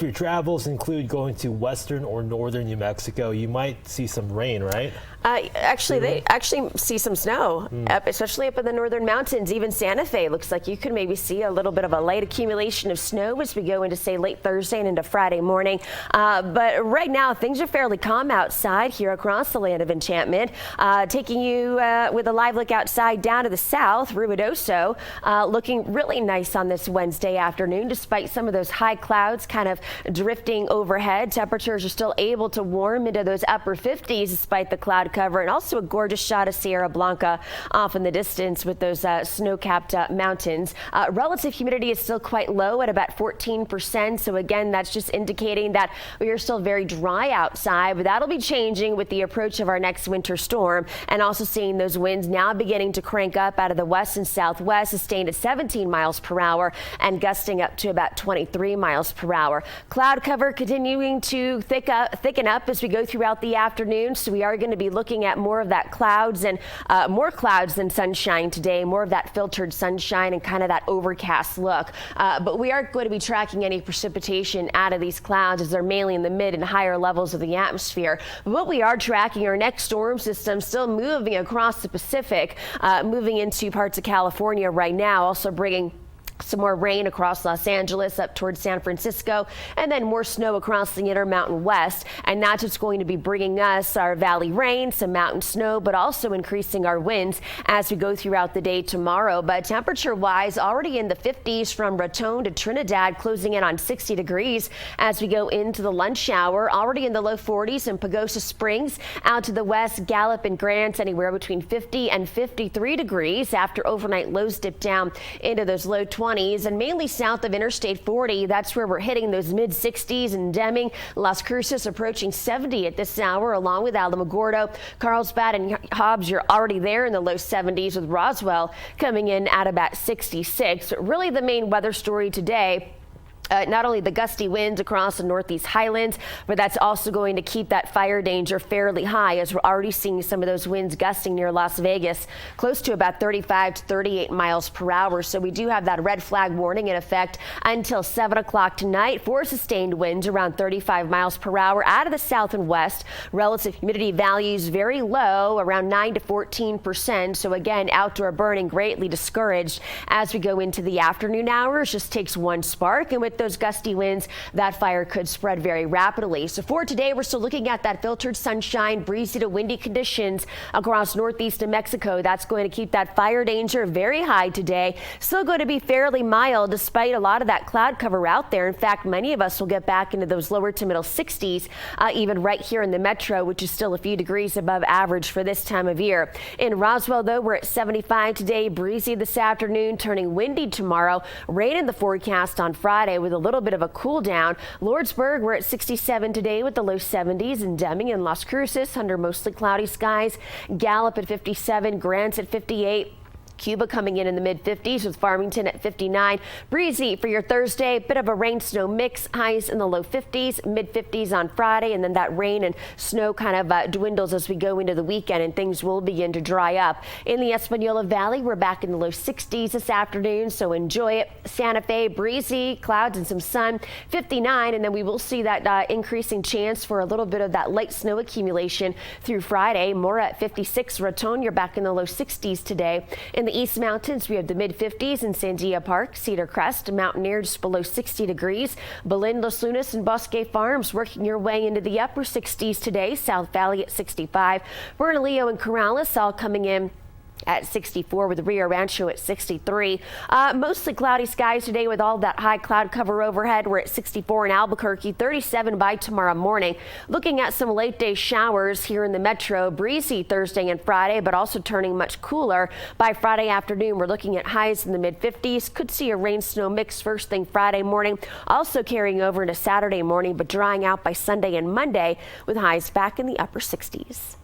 If your travels include going to western or northern New Mexico, you might see some rain, right? They actually see some snow, especially up in the northern mountains. Even Santa Fe looks like you could maybe see a little bit of a light accumulation of snow as we go into, say, late Thursday and into Friday morning. But right now, things are fairly calm outside here across the land of enchantment. Taking you with a live look outside down to the south, Ruidoso looking really nice on this Wednesday afternoon, despite some of those high clouds kind of drifting overhead. Temperatures are still able to warm into those upper 50s despite the cloud cover, and also a gorgeous shot of Sierra Blanca off in the distance with those snow-capped mountains. Relative humidity is still quite low at about 14%. So again, that's just indicating that we are still very dry outside, but that'll be changing with the approach of our next winter storm, and also seeing those winds now beginning to crank up out of the west and southwest, sustained at 17 miles per hour and gusting up to about 23 miles per hour. Cloud cover continuing to thicken up as we go throughout the afternoon, so we are going to be looking at more of that clouds and more clouds than sunshine today, more of that filtered sunshine and kind of that overcast look. But we aren't going to be tracking any precipitation out of these clouds as they're mainly in the mid and higher levels of the atmosphere. But what we are tracking, our next storm system still moving across the Pacific, moving into parts of California right now, also bringing some more rain across Los Angeles up towards San Francisco, and then more snow across the Intermountain West. And that's what's going to be bringing us our valley rain, some mountain snow, but also increasing our winds as we go throughout the day tomorrow. But temperature wise, already in the 50s from Raton to Trinidad, closing in on 60 degrees as we go into the lunch hour. Already in the low 40s in Pagosa Springs, out to the west, Gallup and Grants anywhere between 50 and 53 degrees after overnight lows dip down into those low 20s. And mainly south of Interstate 40, that's where we're hitting those mid 60s in Deming. Las Cruces approaching 70 at this hour, along with Alamogordo. Carlsbad and Hobbs, you're already there in the low 70s, with Roswell coming in at about 66. Really the main weather story today. Not only the gusty winds across the northeast highlands, but that's also going to keep that fire danger fairly high, as we're already seeing some of those winds gusting near Las Vegas, close to about 35 to 38 miles per hour. So we do have that red flag warning in effect until 7 o'clock tonight for sustained winds around 35 miles per hour out of the south and west. Relative humidity values very low, around 9 to 14%. So again, outdoor burning greatly discouraged as we go into the afternoon hours. Just takes one spark, and with those gusty winds, that fire could spread very rapidly. So for today, we're still looking at that filtered sunshine, breezy to windy conditions across northeast New Mexico. That's going to keep that fire danger very high today. Still going to be fairly mild despite a lot of that cloud cover out there. In fact, many of us will get back into those lower to middle 60s, even right here in the metro, which is still a few degrees above average for this time of year. In Roswell, though, we're at 75 today, breezy this afternoon, turning windy tomorrow. Rain in the forecast on Friday with a little bit of a cool down. Lordsburg, we're at 67 today with the low 70s, and Deming and Las Cruces under mostly cloudy skies. Gallup at 57, Grants at 58. Cuba coming in the mid 50s with Farmington at 59. Breezy for your Thursday, bit of a rain snow mix, highs in the low 50s, mid 50s on Friday, and then that rain and snow kind of dwindles as we go into the weekend and things will begin to dry up. In the Espanola Valley, we're back in the low 60s this afternoon, so enjoy it. Santa Fe, breezy, clouds and some sun, 59, and then we will see that increasing chance for a little bit of that light snow accumulation through Friday. More at 56. Raton, you're back in the low 60s today. In the East Mountains, we have the mid 50s in Sandia Park, Cedar Crest, Mountaineer just below 60 degrees. Belen, Los Lunas, and Bosque Farms working your way into the upper 60s today. South Valley at 65. Bernalillo and Corrales all coming in at 64, with Rio Rancho at 63. Mostly cloudy skies today with all that high cloud cover overhead. We're at 64 in Albuquerque, 37 by tomorrow morning. Looking at some late day showers here in the metro. Breezy Thursday and Friday, but also turning much cooler by Friday afternoon. We're looking at highs in the mid 50s. Could see a rain snow mix first thing Friday morning, also carrying over into Saturday morning, but drying out by Sunday and Monday with highs back in the upper 60s.